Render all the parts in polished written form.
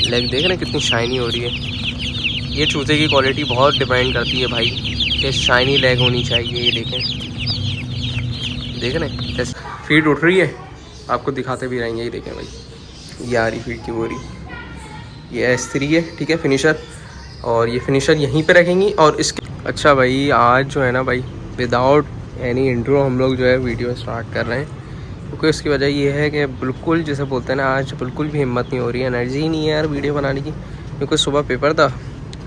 Leg देख रहे हैं कितनी शाइनी हो रही है। ये चूजे की क्वालिटी बहुत डिपेंड करती है भाई कि शाइनी लेग होनी चाहिए। ये देखें, देख रहे हैं फीड उठ रही है, आपको दिखाते भी रहेंगे। ये देखें भाई, ये आ रही फीड की बोरी, ये S3 है, ठीक है, फिनिशर। और ये फिनिशर यहीं पे रखेंगी। और इसके अच्छा भाई, आज जो है ना भाई, विदाउट एनी इंट्रो हम लोग जो है वीडियो स्टार्ट कर रहे हैं, क्योंकि उसकी वजह ये है कि बिल्कुल जैसे बोलते हैं ना, आज बिल्कुल भी हिम्मत नहीं हो रही है, एनर्जी ही नहीं है यार वीडियो बनाने की। क्योंकि सुबह पेपर था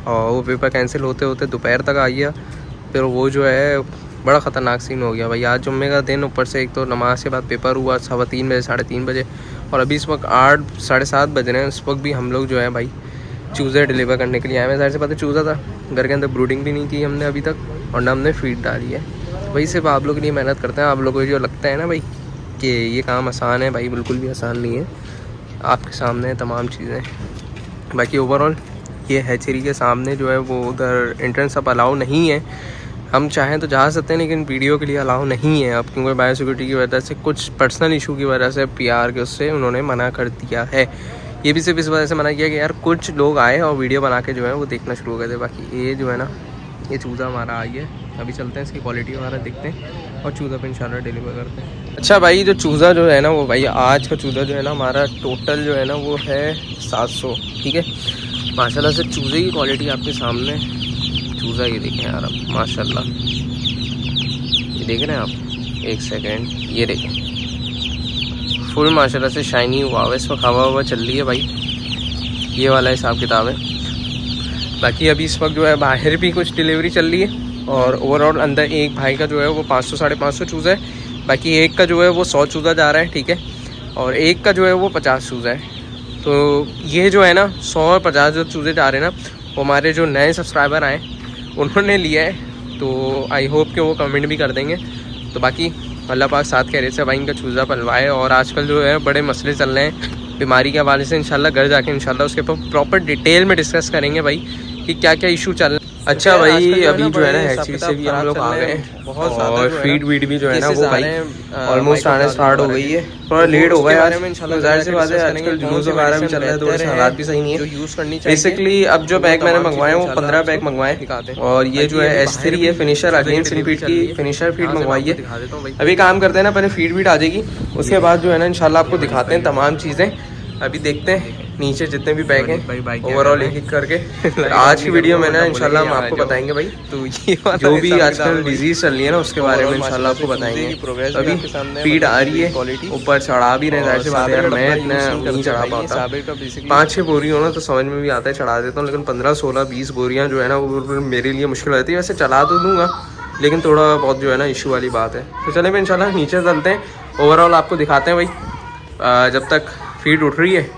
और वो पेपर कैंसिल होते होते दोपहर तक आ गया। फिर वो जो है बड़ा ख़तरनाक सीन हो गया भाई। आज जुम्मे का दिन, ऊपर से एक तो नमाज के बाद पेपर हुआ 3:15 बजे, 3:30 बजे। और अभी इस वक्त 8 साढ़े 7 बज रहे हैं। इस वक्त भी हम लोग जो है भाई चूज़े डिलीवर करने के लिए आए हैं। ज़ाहिर सी बात है, चूज़ा था घर के अंदर, ब्रूडिंग भी नहीं की हमने अभी तक, और ना हमने फीड डाली है। वही सिर्फ आप लोग के लिए मेहनत करते हैं। आप लोगों को जो लगता है ना भाई कि ये काम आसान है, भाई बिल्कुल भी आसान नहीं है। आपके सामने तमाम चीज़ें। बाकी ओवरऑल ये हैचरी के सामने जो है वो उधर एंट्रेंस अब अलाउ नहीं है। हम चाहें तो जा सकते हैं, लेकिन वीडियो के लिए अलाउ नहीं है अब, क्योंकि बायो सिक्योरिटी की वजह से, कुछ पर्सनल इशू की वजह से, PR के उससे उन्होंने मना कर दिया है। ये भी सिर्फ इस वजह से मना किया कि यार कुछ लोग आए और वीडियो बना के जो है वो देखना शुरू कर दे। बाकी ये जो है ना, ये चूज़ा हमारा आई है। अभी चलते हैं, इसकी क्वालिटी वगैरह देखते हैं और चूज़ा पे इंशाल्लाह डिलीवर करते हैं। अच्छा भाई, जो चूज़ा जो है ना वो भाई, आज का चूज़ा जो है ना हमारा टोटल जो है ना वो है 700, ठीक है। माशाल्लाह से चूज़े की क्वालिटी आपके सामने। चूज़ा ये देखें यार आप, माशाल्लाह, ये देख रहे हैं आप, एक सेकेंड, ये देखें फुल माशाल्लाह से शाइनी हुआ है। इस वक्त हवा हवा चल रही है भाई, ये वाला हिसाब किताब है। बाकी अभी इस वक्त जो है बाहर भी कुछ डिलीवरी चल रही है, और ओवरऑल अंदर एक भाई का जो है वो 500 साढ़े 500 चूज़ा है। बाकी एक का जो है वो 100 चूज़ा जा रहा है, ठीक है, और एक का जो है वो 50 चूज़ा है। तो ये जो है ना 100 और 50 जो चूज़े जा रहे हैं ना, वो हमारे जो नए सब्सक्राइबर आए उन्होंने लिया है। तो आई होप कि वो कमेंट भी कर देंगे। तो बाकी अल्लाह पाक साथ कह रहे से भाई इनका चूज़ा पलवाए। और आजकल जो है बड़े मसले चल रहे हैं बीमारी के हवाले से। इंशाल्लाह घर जाके इंशाल्लाह उसके ऊपर प्रॉपर डिटेल में डिस्कस करेंगे भाई कि क्या क्या इशू चल रहा है। अच्छा भाई, अभी जो है ना हैचरी से भी हम लोग आ गए बहुत, और फीड वीड भी जो है ना वो भाई ऑलमोस्ट आने स्टार्ट हो गई है। थोड़ा लेट हो गया यार, ज़ाहिर सी बात है, आजकल जुलूस वगैरह भी चल रहा है, तो हालात भी सही नहीं है यूज़ करनी चाहिए। बेसिकली अब जो बैग मैंने मंगवाए वो 15 बैग मंगवाए, और ये जो है S3 है फिनिशर, अगेन सिनफीड की फिनिशर फीड मंगवाई है। अभी काम करते हैं ना, पहले फीड वीड आ जाएगी, उसके बाद जो है ना इंशाल्लाह आपको दिखाते हैं तमाम चीज़ें। अभी देखते हैं नीचे जितने भी बैग हैं ओवरऑल एक एक करके। आज की वीडियो में ना इंशाल्लाह हम आपको बताएंगे भाई, तो ये जो भी आजकल डिजीज चल रही है ना उसके बारे में इंशाल्लाह आपको बताएंगे। अभी फीड आ रही है, ऊपर चढ़ा भी रहे, ज़ाहिर सी बात है यार, मैं इतना नहीं चढ़ा पाता। 5-6 बोरी हो ना तो समझ में भी आता है, चढ़ा देता हूँ, लेकिन 15, 16, 20 बोरियाँ जो है ना वो मेरे लिए मुश्किल रहती है। वैसे चला तो दूँगा, लेकिन थोड़ा बहुत जो है ना इशू वाली बात है। तो चले भाई इंशाल्लाह नीचे चलते हैं, ओवरऑल आपको दिखाते हैं भाई। जब तक फीड उठ रही है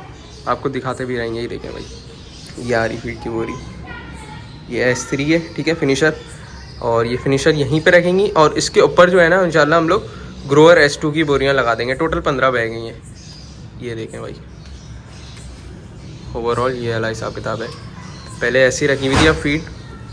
आपको दिखाते भी रहेंगे। ये देखें भाई, ये आ रही फीड की बोरी, ये S3 है, ठीक है, फिनिशर। और ये फिनिशर यहीं पे रखेंगी, और इसके ऊपर जो है ना इंशाल्लाह हम लोग ग्रोअर S2 की बोरियां लगा देंगे। टोटल 15 बैग हैं ये देखें भाई। ओवरऑल ये वाला हिसाब किताब है। पहले ऐसी रखी हुई थी, अब फीड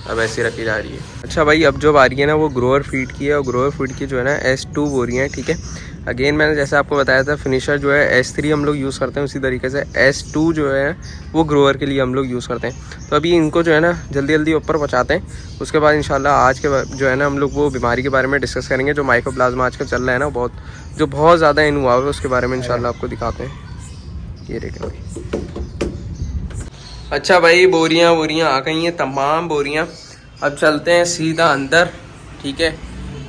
अब ऐसी रखी जा रही है। अच्छा भाई, अब जो आ रही है ना वो ग्रोअर फीड की है, और ग्रोअर फीड की जो है ना S2 बोरियां हैं, ठीक है। अगेन मैंने जैसे आपको बताया था, फिनिशर जो है S3 हम लोग यूज़ करते हैं, उसी तरीके से S2 जो है वो ग्रोअर के लिए हम लोग यूज़ करते हैं। तो अभी इनको जो है ना जल्दी जल्दी ऊपर पहुँचाते हैं, उसके बाद इंशाल्लाह आज के जो है ना हम लोग वो बीमारी के बारे में डिस्कस करेंगे, जो माइकोप्लाज्मा आजकल चल रहा है ना बहुत ज़्यादा इन हुआ है, उसके बारे में इंशाल्लाह आपको दिखाते हैं। ये देखें भाई। अच्छा भाई, बोरियाँ आ गई हैं, तमाम बोरियाँ। अब चलते हैं सीधा अंदर, ठीक है।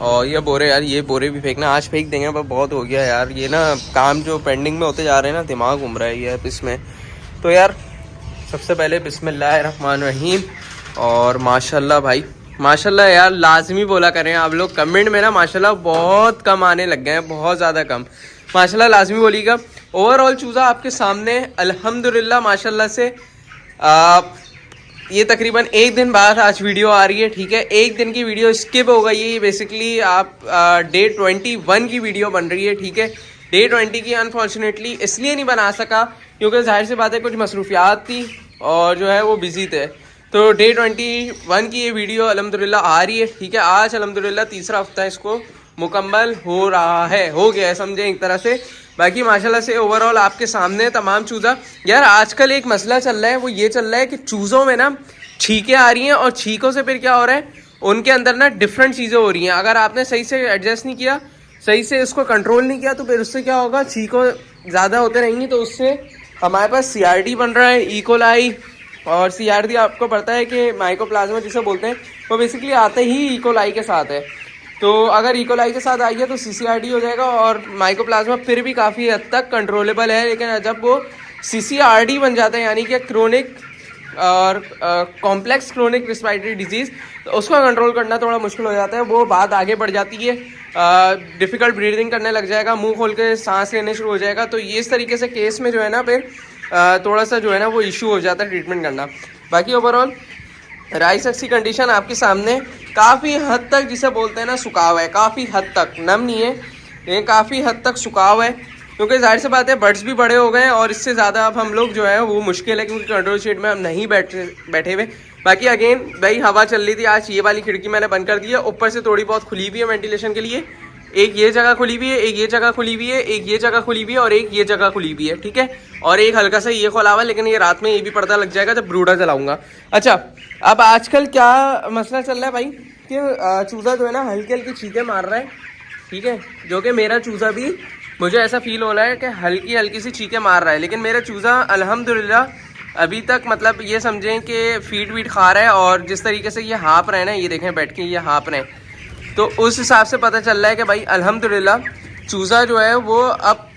और ये बोरे यार, ये बोरे भी फेंकना आज फेंक देंगे, पर बहुत हो गया यार। ये ना काम जो पेंडिंग में होते जा रहे हैं ना, दिमाग घूम रहा है ये इसमें। तो यार सबसे पहले बिस्मिल्लाहिर्रहमानिर्रहीम, और माशाल्लाह भाई, माशाल्लाह यार लाजमी बोला करें आप लोग कमेंट में ना, माशाल्लाह बहुत कम आने लग गए हैं, बहुत ज़्यादा कम। माशाल्लाह लाजमी बोलिएगा। ओवरऑल चूज़ा आपके सामने अल्हम्दुलिल्लाह माशाल्लाह से। ये तकरीबन एक दिन बाद आज वीडियो आ रही है, ठीक है। एक दिन की वीडियो स्किप हो गई है, ये बेसिकली आप डे 21 की वीडियो बन रही है, ठीक है। डे 20 की अनफॉर्चुनेटली इसलिए नहीं बना सका क्योंकि जाहिर सी बात है कुछ मसरूफियात थी और जो है वो बिजी थे। तो डे 21 की ये वीडियो अल्हम्दुलिल्लाह आ रही है, ठीक है। आज अल्हम्दुलिल्लाह तीसरा हफ्ता इसको मुकम्मल हो रहा है, हो गया है समझें एक तरह से। बाकी माशाल्लाह से ओवरऑल आपके सामने तमाम चूज़ा। यार आजकल एक मसला चल रहा है, वो ये चल रहा है कि चूज़ों में ना छींकें आ रही हैं और छींकों से फिर क्या हो रहा है, उनके अंदर ना डिफरेंट चीज़ें हो रही हैं। अगर आपने सही से एडजस्ट नहीं किया, सही से इसको कंट्रोल नहीं किया, तो फिर उससे क्या होगा, छींकों ज़्यादा होते रहेंगी तो उससे हमारे पास CRD बन रहा है, इकोलाई। और CRD आपको पता है कि माइकोप्लाज्मा जिसे बोलते हैं, वो बेसिकली आते ही इकोलाई के साथ है। तो अगर इकोलाई के साथ आई है तो CCRD हो जाएगा। और माइकोप्लाज्मा फिर भी काफ़ी हद तक कंट्रोलेबल है, लेकिन जब वो CCRD बन जाता है यानी कि क्रोनिक और कॉम्प्लेक्स क्रोनिक रिस्पायरेटरी डिजीज़, तो उसको कंट्रोल करना थोड़ा मुश्किल हो जाता है। वो बात आगे बढ़ जाती है, डिफ़िकल्ट ब्रीदिंग करने लग जाएगा, मुंह खोल के सांस लेने शुरू हो जाएगा। तो ये इस तरीके से केस में जो है ना फिर थोड़ा सा जो है ना वो इशू हो जाता है ट्रीटमेंट करना। बाकी ओवरऑल राइस एक्स की कंडीशन आपके सामने काफ़ी हद तक जिसे बोलते हैं ना सुखाव है, काफ़ी हद तक नम नहीं है, लेकिन काफ़ी हद तक सुखाव है। क्योंकि जाहिर सी बात है बर्ड्स भी बड़े हो गए हैं और इससे ज़्यादा अब हम लोग जो है वो मुश्किल है, क्योंकि कंट्रोल शेड में हम नहीं बैठे हुए। बाकी अगेन भाई हवा चल रही थी, आज ये वाली खिड़की मैंने बंद कर दी है, ऊपर से थोड़ी बहुत खुली हुई है वेंटिलेशन के लिए। एक ये जगह खुली हुई है, एक ये जगह खुली हुई है, एक ये जगह खुली हुई है और एक ये जगह खुली हुई है, ठीक है। और एक हल्का सा ये खुला हुआ है, लेकिन ये रात में ये भी पर्दा लग जाएगा जब ब्रूडर जलाऊंगा। अच्छा, अब आजकल क्या मसला चल रहा है भाई कि चूज़ा जो है ना हल्की हल्की छींकें मार रहा है, ठीक है। जो कि मेरा चूज़ा भी, मुझे ऐसा फील हो रहा है कि हल्की हल्की सी छींकें मार रहा है, लेकिन मेरा चूज़ा अल्हम्दुलिल्लाह अभी तक मतलब ये समझें कि फीड वीड खा रहा है। और जिस तरीके से ये हाँप रहे हैं ना, ये देखें बैठ के ये हाँप रहे हैं, तो उस हिसाब से पता चल रहा है कि भाई अल्हम्दुलिल्लाह चूज़ा जो है वो अब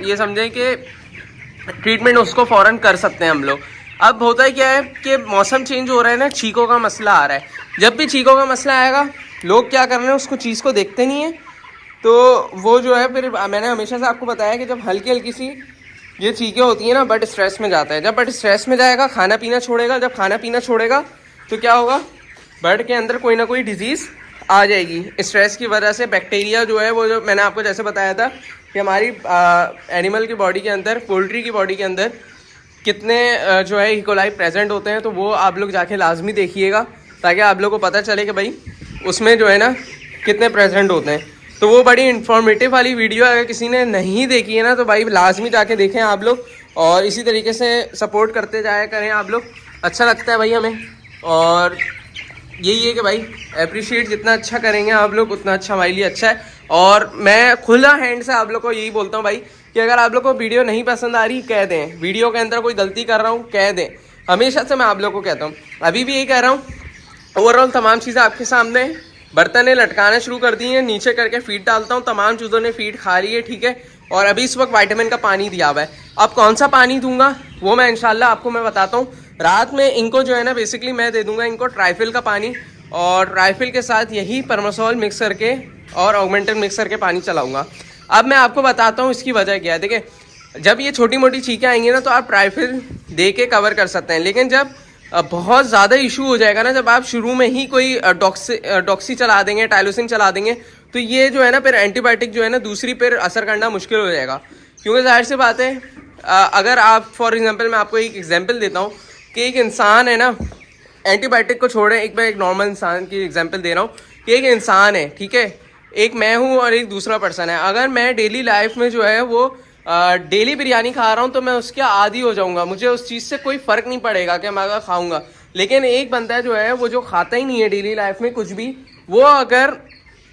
ये समझें कि ट्रीटमेंट उसको फ़ौरन कर सकते हैं हम लोग। अब होता है क्या है कि मौसम चेंज हो रहा है ना, छींकों का मसला आ रहा है। जब भी छींकों का मसला आएगा, लोग क्या कर रहे हैं, उसको चीज़ को देखते नहीं है, तो वो जो है फिर मैंने हमेशा से आपको बताया कि जब हल्की हल्की सी ये चीज़ें होती हैं ना, बट स्ट्रेस में जाता है। जब बट स्ट्रेस में जाएगा, खाना पीना छोड़ेगा, जब खाना पीना छोड़ेगा तो क्या होगा, बर्ड के अंदर कोई ना कोई डिजीज़ आ जाएगी। स्ट्रेस की वजह से बैक्टीरिया जो है वो, जो मैंने आपको जैसे बताया था कि हमारी एनिमल की बॉडी के अंदर, पोल्ट्री की बॉडी के अंदर कितने जो है इकोलाई प्रेजेंट होते हैं, तो वो आप लोग जाके लाजमी देखिएगा, ताकि आप लोग को पता चले कि भाई उसमें जो है ना कितने प्रेजेंट होते हैं। तो वो बड़ी इन्फॉर्मेटिव वाली वीडियो अगर किसी ने नहीं देखी है ना, तो भाई लाजमी जाके देखें आप लोग, और इसी तरीके से सपोर्ट करते जाया करें आप लोग। अच्छा लगता है भाई हमें, और यही है कि भाई अप्रिशिएट जितना अच्छा करेंगे आप लोग, उतना अच्छा हमारे लिए अच्छा है। और मैं खुला हैंड से आप लोग को यही बोलता हूँ भाई कि अगर आप लोग को वीडियो नहीं पसंद आ रही, कह दें। वीडियो के अंदर कोई गलती कर रहा हूँ, कह दें। हमेशा से मैं आप लोग को कहता हूँ, अभी भी यही कह रहा हूँ। ओवरऑल तमाम चीज़ें आपके सामने, बर्तनें लटकाना शुरू कर दी हैं, नीचे करके फीड डालता हूँ, तमाम चीज़ों ने फीड खा ली है, ठीक है। और अभी इस वक्त विटामिन का पानी दिया हुआ है। अब कौन सा पानी दूंगा वो मैं इंशाल्लाह आपको मैं बताता हूँ। रात में इनको जो है ना बेसिकली मैं दे दूंगा इनको ट्राइफिल का पानी, और ट्राइफिल के साथ यही परमासोल मिक्स करके और ऑगमेंटन मिक्स करके पानी चलाऊंगा। अब मैं आपको बताता हूँ इसकी वजह क्या है। देखिए, जब ये छोटी मोटी छींकें आएंगी ना, तो आप ट्राइफिल दे के कवर कर सकते हैं, लेकिन जब बहुत ज़्यादा इशू हो जाएगा ना, जब आप शुरू में ही कोई डॉक्सी चला देंगे, टाइलोसिन चला देंगे, तो ये जो है ना फिर एंटीबायोटिक जो है ना दूसरी पर असर करना मुश्किल हो जाएगा। क्योंकि जाहिर सी बात है, अगर आप फॉर एग्जांपल मैं आपको एक एग्जांपल देता हूँ कि एक इंसान है ना, एंटीबायोटिक को छोड़ें, एक मैं एक नॉर्मल इंसान की एग्जांपल दे रहा हूँ कि एक इंसान है, ठीक है, एक मैं हूँ और एक दूसरा पर्सन है। अगर मैं डेली लाइफ में जो है वो डेली बिरयानी खा रहा हूँ, तो मैं उसके आदी हो जाऊँगा, मुझे उस चीज़ से कोई फ़र्क नहीं पड़ेगा कि मैं अगर खाऊँगा। लेकिन एक बंदा जो है वो जो खाता ही नहीं है डेली लाइफ में कुछ भी, वो अगर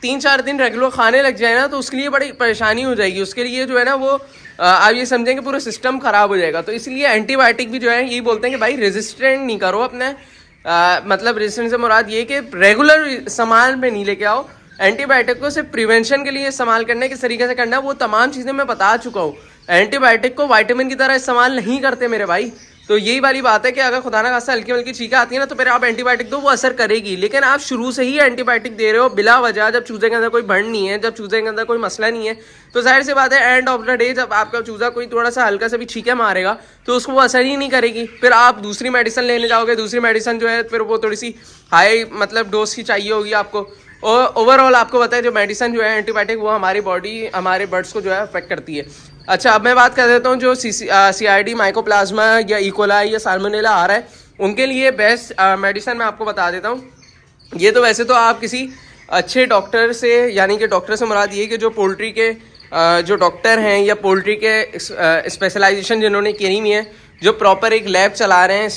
3-4 दिन रेगुलर खाने लग जाए ना, तो उसके लिए बड़ी परेशानी हो जाएगी। उसके लिए जो है ना वो आप ये समझेंगे पूरा सिस्टम ख़राब हो जाएगा। तो इसलिए एंटीबायोटिक भी जो है यही बोलते हैं कि भाई रेजिस्टेंट नहीं करो अपने, मतलब रेजिस्टेंट से मुराद ये कि रेगुलर इस्तेमाल में नहीं लेके आओ। एंटीबायोटिक को सिर्फ प्रिवेंशन के लिए इस्तेमाल करने किस तरीके से करना है वो तमाम चीज़ें मैं बता चुका हूँ। एंटीबायोटिक को विटामिन की तरह इस्तेमाल नहीं करते मेरे भाई। तो यही वाली बात है कि अगर खुदा ना खास्ता हल्की हल्की छींकें आती है ना, तो फिर आप एंटीबायोटिक दो, वो असर करेगी। लेकिन आप शुरू से ही एंटीबायोटिक दे रहे हो बिला वजह, जब चूजे के अंदर कोई बर्न नहीं है, जब चूजे के अंदर कोई मसला नहीं है, तो जाहिर सी बात है एंड ऑफ द डे जब आपका चूजा कोई थोड़ा सा हल्का सा भी छींके मारेगा तो उसको वो असर ही नहीं करेगी। फिर आप दूसरी मेडिसिन लेने जाओगे, दूसरी मेडिसिन जो है फिर वो थोड़ी सी हाई मतलब डोज की चाहिए होगी आपको। और ओवरऑल आपको पता है जो मेडिसिन जो है एंटीबायोटिक, वो हमारी बॉडी, हमारे बर्ड्स को जो है अफेक्ट करती है। अच्छा, अब मैं बात कर देता हूँ जो CRD, माइकोप्लाज्मा या इकोलाई या साल्मोनेला आ रहा है, उनके लिए बेस्ट मेडिसिन मैं आपको बता देता हूँ। ये तो वैसे तो आप किसी अच्छे डॉक्टर से, यानी कि डॉक्टर से मुराद ये कि जो पोल्ट्री के जो डॉक्टर हैं या पोल्ट्री के स्पेशलाइजेशन जिन्होंने करी हुई है, जो प्रॉपर एक लैब चला रहे हैं,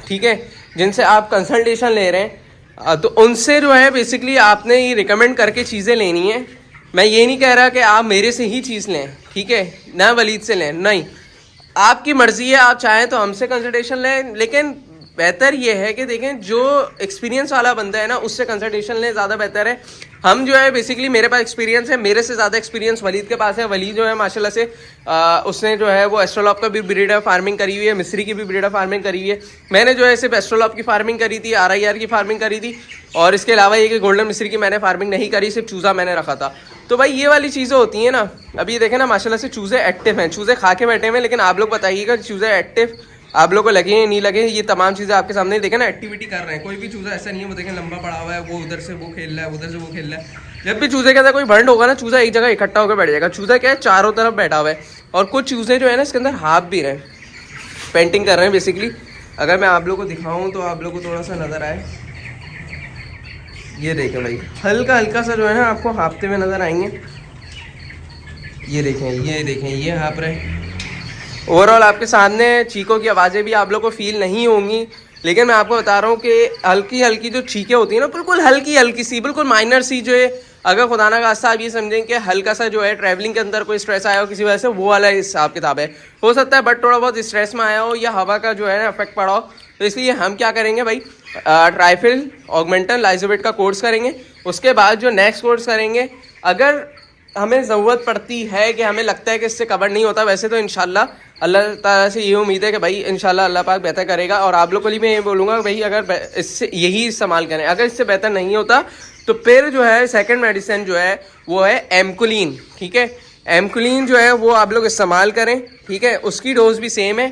ठीक है, जिनसे आप कंसल्टेशन ले रहे हैं, तो उनसे जो है बेसिकली आपने ये रिकमेंड करके चीज़ें लेनी है। मैं ये नहीं कह रहा कि आप मेरे से ही चीज़ लें, ठीक है, ना वलीद से लें, नहीं, आपकी मर्ज़ी है, आप चाहें तो हमसे कंसल्टेशन लें, लेकिन बेहतर ये है कि देखें जो एक्सपीरियंस वाला बंदा है ना उससे कंसल्टेशन लें, ज़्यादा बेहतर है। हम जो है बेसिकली मेरे पास एक्सपीरियंस है, मेरे से ज़्यादा एक्सपीरियंस वलीद के पास है। वलीद जो है माशाल्लाह से उसने जो है वो एस्ट्रोलॉप का भी ब्रीडर फार्मिंग करी हुई है, मिस्री की भी ब्रीडर फार्मिंग करी हुई है। मैंने जो है सिर्फ एस्ट्रोलॉप की फार्मिंग करी थी, RIR की फार्मिंग करी थी, और इसके अलावा ये कि गोल्डन मिस्री की मैंने फार्मिंग नहीं करी, सिर्फ चूज़ा मैंने रखा था। तो भाई ये वाली चीज़ें होती हैं ना। अभी देखें ना माशाल्लाह से चूज़े एक्टिव हैं, चूज़े खा के बैठे हुए हैं, लेकिन आप लोग बताइएगा चूज़े एक्टिव आप लोग को लगे नहीं लगे, ये तमाम चीज़ें आपके सामने देखें ना, एक्टिविटी कर रहे हैं। कोई भी चूज़ा ऐसा नहीं है वो देखें लंबा पड़ा हुआ है, वो उधर से वो खेल रहा है, उधर से वो खेल रहा है। जब भी चूज़े के अंदर कोई भंड होगा ना, चूज़ा एक जगह इकट्ठा होकर बैठ जाएगा। चूज़ा क्या है, चारों तरफ बैठा हुआ है, और कुछ चूज़े जो है ना इसके अंदर हाफ भी रहे हैं, पेंटिंग कर रहे हैं बेसिकली। अगर मैं आप लोग को दिखाऊँ तो आप लोग को थोड़ा सा नज़र आए, ये देखें भाई, हल्का हल्का सा जो है ना आपको हाफते हुए नज़र आएंगे। ये देखें, ये देखें, ये हाफ रहे। ओवरऑल आपके सामने चीखों की आवाज़ें भी आप लोग को फील नहीं होंगी, लेकिन मैं आपको बता रहा हूँ कि हल्की हल्की जो चीखें होती हैं ना, बिल्कुल हल्की हल्की सी, बिल्कुल माइनर सी, जो है अगर खुदा ना खास्ता आप ये समझें कि हल्का सा जो है ट्रैवलिंग के अंदर कोई स्ट्रेस आया हो किसी वजह से, वो वाला हिसाब किताब है। हो सकता है बट थोड़ा बहुत स्ट्रेस में आया हो या हवा का जो है ना इफेक्ट पड़ा हो, तो इसलिए हम क्या करेंगे भाई, ट्राइफिल ऑगमेंटन लाइजोवेट का कोर्स करेंगे। उसके बाद जो नेक्स्ट कोर्स करेंगे, अगर हमें ज़रूरत पड़ती है कि हमें लगता है कि इससे कवर नहीं होता, वैसे तो इंशाल्लाह अल्लाह ताला से ये उम्मीद है कि भाई इंशाल्लाह अल्लाह पाक बेहतर करेगा। और आप लोग को लिए मैं ये बोलूँगा भाई, अगर इससे यही इस्तेमाल करें, अगर इससे बेहतर नहीं होता तो फिर जो है सेकंड मेडिसिन जो है वो है एमकुलिन, ठीक है। एमकुलिन जो है वो आप लोग इस्तेमाल करें, ठीक है। उसकी डोज भी सेम है,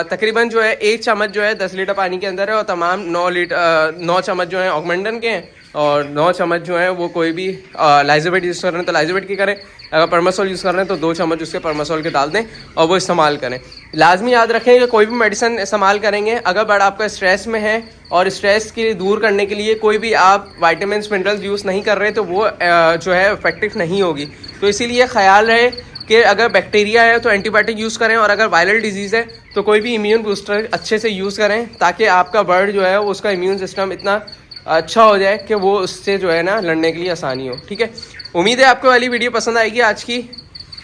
तकरीबन जो है 1 चम्मच जो है 10 लीटर पानी के अंदर है, और तमाम 9 चम्मच जो है ऑगमेंटन के हैं, और 9 चम्मच जो है वो कोई भी लाइजोवेट यूज़ कर रहे हैं तो लाइजोवेट की करें, अगर परमासोल यूज़ कर रहे हैं तो 2 चम्मच उसके परमासोल के डाल दें और वो इस्तेमाल करें। लाजमी याद रखें कि कोई भी मेडिसिन इस्तेमाल करेंगे, अगर बट आपका स्ट्रेस में है और स्ट्रेस के दूर करने के लिए कोई भी आप वाइटामिन मिनरल्स यूज़ नहीं कर रहे, तो वो जो है इफेक्टिव नहीं होगी। तो इसीलिए ख्याल रहे कि अगर बैक्टीरिया है तो एंटीबायोटिक यूज़ करें, और अगर वायरल डिजीज़ है तो कोई भी इम्यून बूस्टर अच्छे से यूज़ करें, ताकि आपका बर्ड जो है उसका इम्यून सिस्टम इतना अच्छा हो जाए कि वो उससे जो है ना लड़ने के लिए आसानी हो, ठीक है। उम्मीद है आपको वाली वीडियो पसंद आएगी आज की,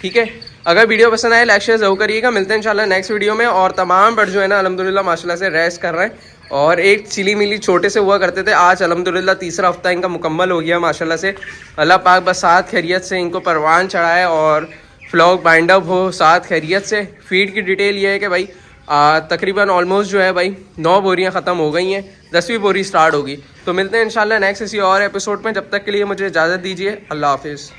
ठीक है। अगर वीडियो पसंद आए लाइक शेयर ज़रूर करिएगा। मिलते हैं इंशाल्लाह नेक्स्ट वीडियो में। और तमाम बर्ड जो है ना अल्हम्दुलिल्लाह माशाल्लाह से रेस्ट कर रहे हैं, और एक चिली मिली छोटे से हुआ करते थे, आज अल्हम्दुलिल्लाह तीसरा हफ्ता इनका मुकम्मल हो गया माशाल्लाह से। अल्लाह पाक बस साथ खैरियत से इनको परवान चढ़ाए और फ्लॉक बाइंड अप हो साथ खैरियत से। फीड की डिटेल ये है कि भाई तकरीबन ऑलमोस्ट जो है भाई 9 बोरियाँ ख़त्म हो गई हैं, 10वीं बोरी स्टार्ट होगी। तो मिलते हैं इंशाल्लाह नेक्स्ट किसी और एपिसोड में। जब तक के लिए मुझे इजाज़त दीजिए, अल्लाह हाफिज़।